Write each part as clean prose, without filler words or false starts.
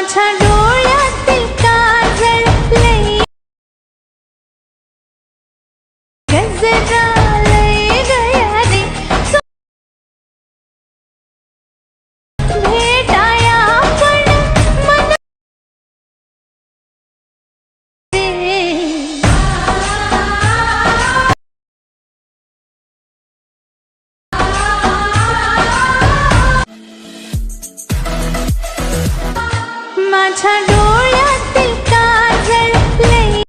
माझ्या डोळ्यातील काजळ लई गजरा लई गया रे भेटाया पण मन माझ्या डोळ्यातील काजळ लई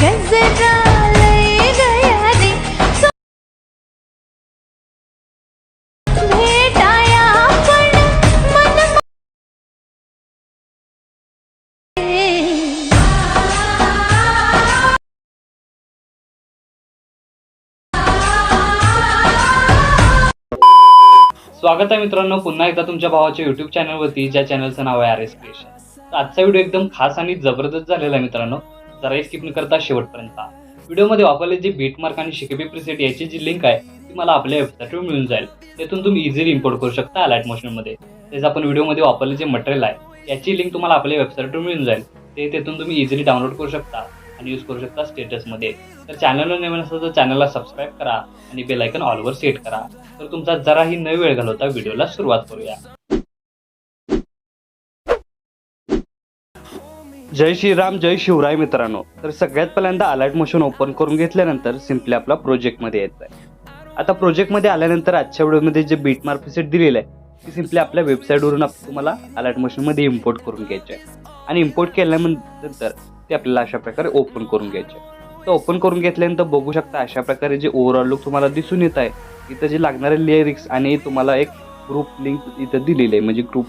गजरा लई गया रे भेटाया पण मन स्वागत आहे मित्रांनो पुन्हा एकदा तुमच्या भावाच्या YouTube चॅनलवरती, ज्या चॅनलचं नाव आहे RS क्रिएशन. तर आजचा व्हिडिओ एकदम खास आणि जबरदस्त झालेला आहे मित्रांनो. जरा स्किप न करता शेवटपर्यंत व्हिडिओमध्ये वापरले जे बीटमार्क आणि शिकेबी प्रीसेट याची जी लिंक आहे ती मला आपल्या वेबसाईटवर मिळून जाईल. त्यातून तुम्ही इझिली इम्पोर्ट करू शकता अलाइट मोशनमध्ये. तेच आपण व्हिडिओमध्ये वापरले जे मटेरियल आहे याची लिंक तुम्हाला आपल्या वेबसाईटवर मिळून जाईल. तेथून तुम्ही इझिली डाउनलोड करू शकता आणि यूज करू शकता स्टेटसमध्ये. तर चॅनलवर नवीन असेल तर चॅनलला सबस्क्राईब करा आणि बेल आयकॉन ऑलवर सेट करा. तर तुमचा जराही न वेळ घालवता व्हिडिओला सुरुवात करूया. जय श्रीराम, जय शिवराय मित्रांनो. तर सगळ्यात पहिल्यांदा अलाइट मोशन ओपन करून घेतल्यानंतर सिम्पली आपला प्रोजेक्टमध्ये यायचं आहे. आता प्रोजेक्टमध्ये आल्यानंतर आजच्या व्हिडिओमध्ये जे बीटमार्क प्रीसेट दिलेलं आहे ती सिम्पली आपल्या वेबसाईटवरून तुम्हाला अलाइट मोशनमध्ये इम्पोर्ट करून घ्यायचे आहे. आणि इम्पोर्ट केल्यानंतर ते आपल्याला अशा प्रकारे ओपन करून घ्यायचे. तर ओपन करून घेतल्यानंतर बघू शकता अशा प्रकारे जे ओव्हरऑल लुक तुम्हाला दिसून येत आहे. इथं जे लागणारे लिरिक्स आणि तुम्हाला एक ग्रुप लिंक इथं दिलेली आहे, म्हणजे ग्रुप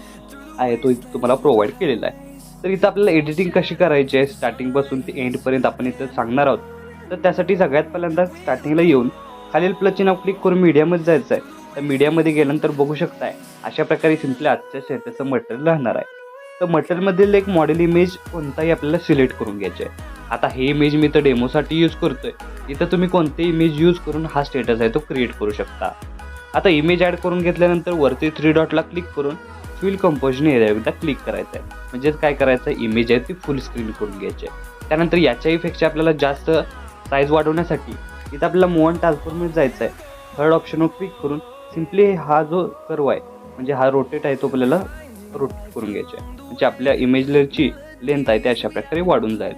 आहे तो इथं तुम्हाला प्रोव्हाइड केलेला आहे. तर इथं आपल्याला एडिटिंग कशी करायची आहे स्टार्टिंगपासून ते एंडपर्यंत आपण इथं सांगणार आहोत. तर त्यासाठी सगळ्यात पहिल्यांदा स्टार्टिंगला येऊन खालील प्लसची नाव क्लिक करून मीडियामध्ये जायचं आहे. तर मीडियामध्ये गेल्यानंतर बघू शकताय अशा प्रकारे सिम्पली आजच्या सेटचं मटेरियल राहणार आहे. तर मटेरियलमधील एक मॉडेल इमेज कोणताही आपल्याला सिलेक्ट करून घ्यायचे आहे. आता हे इमेज मी तर डेमोसाठी यूज करतोय. इथं तुम्ही कोणते इमेज यूज करून हा स्टेटस आहे तो क्रिएट करू शकता. आता इमेज ॲड करून घेतल्यानंतर वरती 3 डॉटला क्लिक करून फिल कंपोजिशन एरियावर क्लिक करायचं आहे. म्हणजेच काय करायचं आहे, इमेज आहे ती फुल स्क्रीन करून घ्यायची आहे. त्यानंतर याच्या इफेक्टची आपल्याला जास्त साईज वाढवण्यासाठी इथं आपल्याला मूव्ह अँड ट्रान्सफॉर्ममध्ये जायचं आहे. थर्ड ऑप्शनवर क्लिक करून सिम्पली हा जो कर्व आहे म्हणजे हा रोटेट आहे तो आपल्याला रोटेट करून घ्यायचा आहे. म्हणजे आपल्या इमेज लेअरची लेंथ आहे ते अशा प्रकारे वाढून जाईल.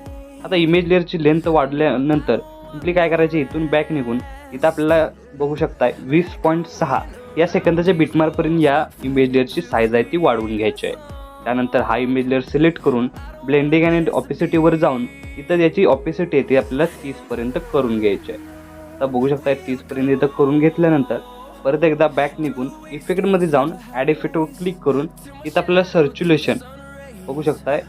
आता इमेज लेअरची लेंथ वाढल्यानंतर सिम्पली काय करायचे, इथून बॅक निघून इथं आपल्याला बघू शकताय 20.6 या सेकंदाच्या बीटमार्कपर्यंत या इमेज लेअरची साईज आहे ती वाढवून घ्यायची आहे. त्यानंतर हा इमेज लेअर सिलेक्ट करून ब्लेंडिंग आणि ऑपेसिटीवर जाऊन इथं याची ऑपेसिटी आहे ती आपल्याला 30पर्यंत करून घ्यायची आहे. आता बघू शकताय 30पर्यंत इथं करून घेतल्यानंतर परत एकदा बॅक निघून इफेक्टमध्ये जाऊन ॲड इफेक्टवर क्लिक करून इथं आपल्याला सर्क्युलेशन बघू शकताय.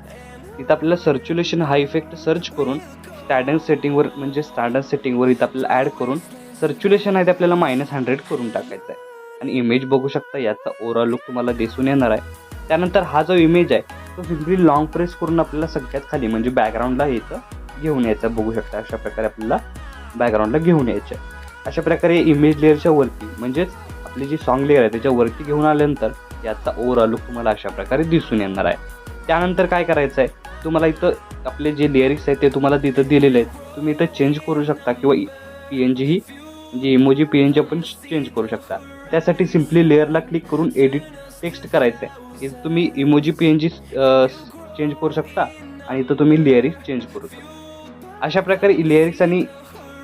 इथं आपल्याला सर्क्युलेशन हा इफेक्ट सर्च करून स्टँडर्ड सेटिंगवर इथं आपल्याला ॲड करून सर्क्युलेशन आहे ते आपल्याला -100 करून टाकायचं आहे. आणि इमेज बघू शकता याचा ओव्हरऑल लुक तुम्हाला दिसून येणार आहे. त्यानंतर हा जो इमेज आहे तो सिम्पली लॉंग प्रेस करून आपल्याला सगळ्यात खाली म्हणजे बॅकग्राऊंडला इथं घेऊन यायचं. बघू शकता अशा प्रकारे आपल्याला बॅकग्राऊंडला घेऊन यायचं आहे. अशा प्रकारे इमेज लेअरच्या वरती म्हणजेच आपली जी सॉन्ग लेअर आहे त्याच्या वरती घेऊन आल्यानंतर याचा ओव्हरऑल लुक तुम्हाला अशा प्रकारे दिसून येणार आहे. त्यानंतर काय करायचं आहे, तुम्हाला इथं आपले जे लिरिक्स आहेत ते तुम्हाला तिथं दिलेले आहेत. तुम्ही इथं चेंज करू शकता किंवा PNG ही म्हणजे इमोजी PNG आपण चेंज करू शकता. त्यासाठी सिम्पली लेअरला क्लिक करून एडिट टेक्स्ट करायचं आहे. इथं तुम्ही इमोजी PNG चेंज करू शकता आणि इथं तुम्ही लिरिक्स चेंज करू शकता. अशा प्रकारे लिरिक्स आणि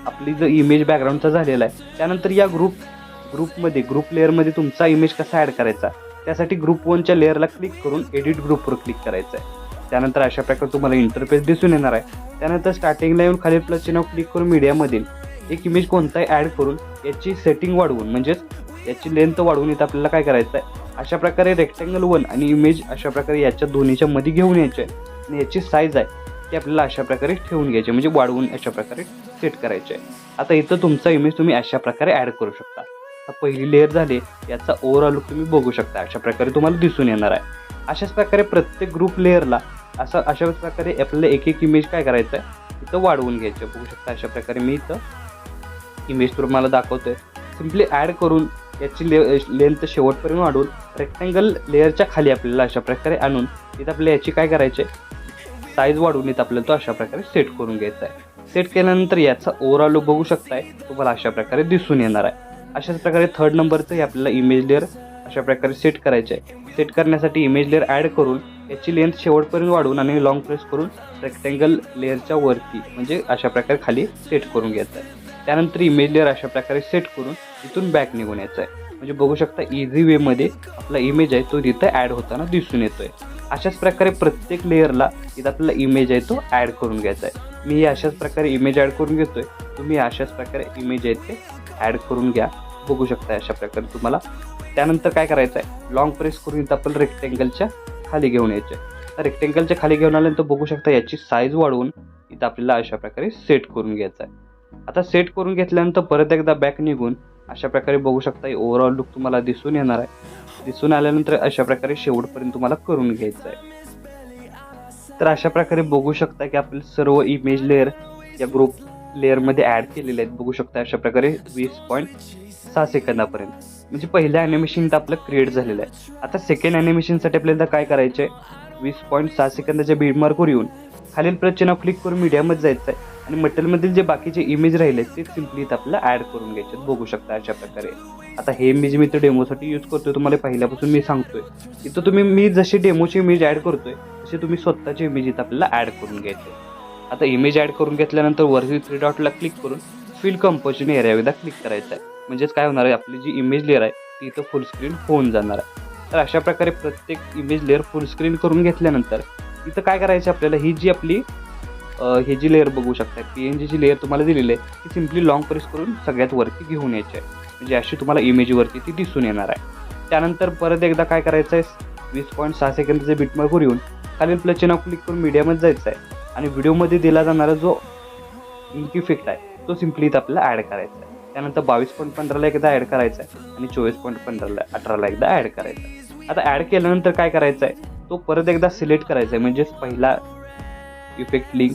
आपली जो इमेज बॅकग्राऊंडचा झालेला आहे. त्यानंतर या ग्रुप लेअरमध्ये तुमचा इमेज कसा ॲड करायचा त्यासाठी ग्रुप 1च्या लेअरला क्लिक करून एडिट ग्रुपवर क्लिक करायचं आहे. त्यानंतर अशा प्रकारे तुम्हाला इंटरफेस दिसून येणार आहे. त्यानंतर स्टार्टिंगला येऊन खालील प्लसचे नाव क्लिक करून मीडियामधील एक इमेज कोणताही ॲड करून याची सेटिंग वाढवून म्हणजेच याची लेंथ वाढवून इथं आपल्याला काय करायचं आहे, अशा प्रकारे रेक्टँगल 1 आणि इमेज अशा प्रकारे याच्या दोन्हीच्या मध्ये घेऊन यायचे आहे. आणि याची साईज आहे ती आपल्याला अशा प्रकारे ठेवून घ्यायची म्हणजे वाढवून अशा प्रकारे सेट करायचे आहे. आता इथं तुमचा इमेज तुम्ही अशा प्रकारे ॲड करू शकता. आता पहिली लेअर झाली याचा ओव्हरऑल लुक तुम्ही बघू शकता अशा प्रकारे तुम्हाला दिसून येणार आहे. अशाच प्रकारे प्रत्येक ग्रुप लेअरला अशा प्रकारे आपल्याला एक इमेज काय करायचं आहे इथं वाढवून घ्यायचं. बघू शकता अशा प्रकारे मी इथं इमेज तुम्हाला दाखवतोय. सिम्पली ॲड करून याची लेंथ शेवटपर्यंत वाढवून रेक्टँगल लेअरच्या खाली आपल्याला अशा प्रकारे आणून इथं आपल्याला याची काय करायचे साईज वाढवून इथं आपल्याला तो अशा प्रकारे सेट करून घ्यायचा आहे. सेट केल्यानंतर याचा ओव्हरऑल लुक बघू शकताय तुम्हाला अशा प्रकारे दिसून येणार आहे. अशाच प्रकारे थर्ड नंबरचं आपल्याला इमेज लेअर अशा प्रकारे सेट करायचे आहे. सेट करण्यासाठी इमेज लेअर ॲड करून याची लेंथ शेवटपर्यंत वाढवून आणि लॉंग प्रेस करून रेक्टँगल लेअरच्या वरती म्हणजे अशा प्रकारे खाली सेट करून घ्यायचं आहे. त्यानंतर इमेज लेअर अशा प्रकारे सेट करून इथून बॅक निघून यायचं आहे. म्हणजे बघू शकता इझी वेमध्ये आपला इमेज आहे तो तिथं ॲड होताना दिसून येतोय. अशाच प्रकारे प्रत्येक लेअरला इथं आपला इमेज आहे तो ॲड करून घ्यायचा आहे. मी अशाच प्रकारे इमेज ॲड करून घेतोय. तुम्ही अशाच प्रकारे इमेज आहे ते ॲड करून घ्या. बघू शकता अशा प्रकारे तुम्हाला. त्यानंतर काय करायचं आहे लॉंग प्रेस करून इथं आपण रेक्टँगलच्या खाली घेऊन यायचे. तर रेक्टँगलच्या खाली घेऊन आल्यानंतर बघू शकता याची साईज वाढवून इथं आपल्याला अशा प्रकारे सेट करून घ्यायचं आहे. आता सेट करून घेतल्यानंतर परत एकदा बॅक निघून अशा प्रकारे बघू शकता ओव्हरऑल लुक तुम्हाला दिसून येणार आहे. दिसून आल्यानंतर अशा प्रकारे शेवटपर्यंत तुम्हाला करून घ्यायचं आहे. तर अशा प्रकारे बघू शकता की आपले सर्व इमेज लेअर या ग्रुप लेअरमध्ये ॲड केलेले आहेत. बघू शकता अशा प्रकारे 20.6 सेकंदापर्यंत म्हणजे पहिल्या ॲनिमेशन आपलं क्रिएट झालेलं आहे. आता सेकंड ॲनिमेशनसाठी आपल्याला काय करायचं आहे 20.6 सेकंदाच्या बीटमार्कवर येऊन खालील प्रचिन्ह क्लिक करून मीडियामध्ये जायचं आहे आणि मटेरियलमधील जे बाकीचे इमेज राहिले ते सिम्पली इथं आपल्याला ॲड करून घ्यायचे. बघू शकता अशा प्रकारे. आता हे इमेज मी तर डेमोसाठी यूज करतोय तुम्हाला पहिल्यापासून मी सांगतोय. इथं मी जशी डेमोची इमेज ॲड करतोय तसे तुम्ही स्वतःची इमेज इथं आपल्याला ॲड करून घ्यायचे. आता इमेज ॲड करून घेतल्यानंतर वरती 3 डॉटला क्लिक करून फिल कंपोजिशन एरिया एकदा क्लिक करायचं आहे. म्हणजेच काय होणार आहे आपली जी इमेज लेअर आहे ती इथं फुल स्क्रीन होऊन जाणार आहे. तर अशा प्रकारे प्रत्येक इमेज लेअर फुल स्क्रीन करून घेतल्यानंतर इथं काय करायचं आपल्याला ही जी आपली हे जी लेअर बघू शकता PNG जी लेअर तुम्हाला दिलेली आहे ती सिम्पली लॉंग प्रेस करून सगळ्यात वरती घेऊन यायची आहे. म्हणजे अशी तुम्हाला इमेजवरती ती दिसून येणार आहे. त्यानंतर परत एकदा काय करायचं आहे 20.6 सेकंदाचे बीटमार्कवर येऊन खालील प्लस चिन्ह क्लिक करून मीडियामध्ये जायचं आहे आणि व्हिडिओमध्ये दिला जाणारा जो इंक इफेक्ट आहे तो सिम्पली इथं आपल्याला ॲड करायचा आहे. त्यानंतर 22.15ला एकदा ॲड करायचा आहे आणि 24.18ला एकदा ॲड करायचा आहे. आता ॲड केल्यानंतर काय करायचं आहे तो परत एकदा सिलेक्ट करायचा आहे. म्हणजेच पहिला इफेक्ट लिंक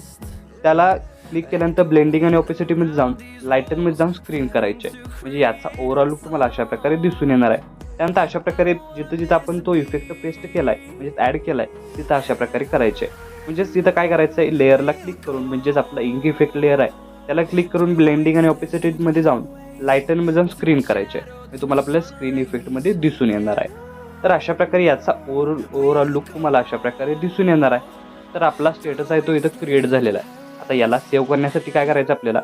त्याला क्लिक केल्यानंतर ब्लेंडिंग आणि ऑपेसिटीमध्ये जाऊन लाईटनमध्ये जाऊन स्क्रीन करायचे. म्हणजे याचा ओव्हरऑल लुक तुम्हाला अशा प्रकारे दिसून येणार आहे. त्यानंतर अशा प्रकारे जिथं जिथं आपण तो इफेक्ट पेस्ट केला आहे म्हणजे ॲड केला आहे तिथं अशा प्रकारे करायचे. म्हणजेच तिथं काय करायचं आहे लेअरला क्लिक करून म्हणजेच आपला इंक इफेक्ट लेअर आहे त्याला क्लिक करून ब्लेंडिंग आणि ऑपेसिटीमध्ये जाऊन लाईटनमध्ये जाऊन स्क्रीन करायचे. म्हणजे तुम्हाला आपल्या स्क्रीन इफेक्टमध्ये दिसून येणार आहे. तर अशा प्रकारे याचा ओव्हरऑल लुक तुम्हाला अशा प्रकारे दिसून येणार आहे. तर आपला स्टेटस आहे तो इथं क्रिएट झालेला आहे. आता याला सेव्ह करण्यासाठी काय करायचं आपल्याला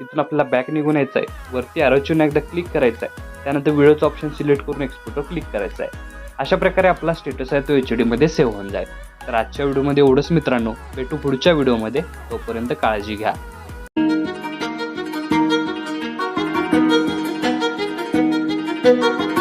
इथून आपल्याला बॅक निघून यायचं आहे. वरती ॲरोची एकदा क्लिक करायचं आहे. त्यानंतर व्हिडिओचं ऑप्शन सिलेक्ट करून एक्सपोर्टवर क्लिक करायचं आहे. अशा प्रकारे आपला स्टेटस आहे तो HD मध्ये सेव्ह होऊन जाईल. तर आजच्या व्हिडिओमध्ये एवढंच मित्रांनो. भेटू पुढच्या व्हिडिओमध्ये. तोपर्यंत काळजी घ्या. Thank you.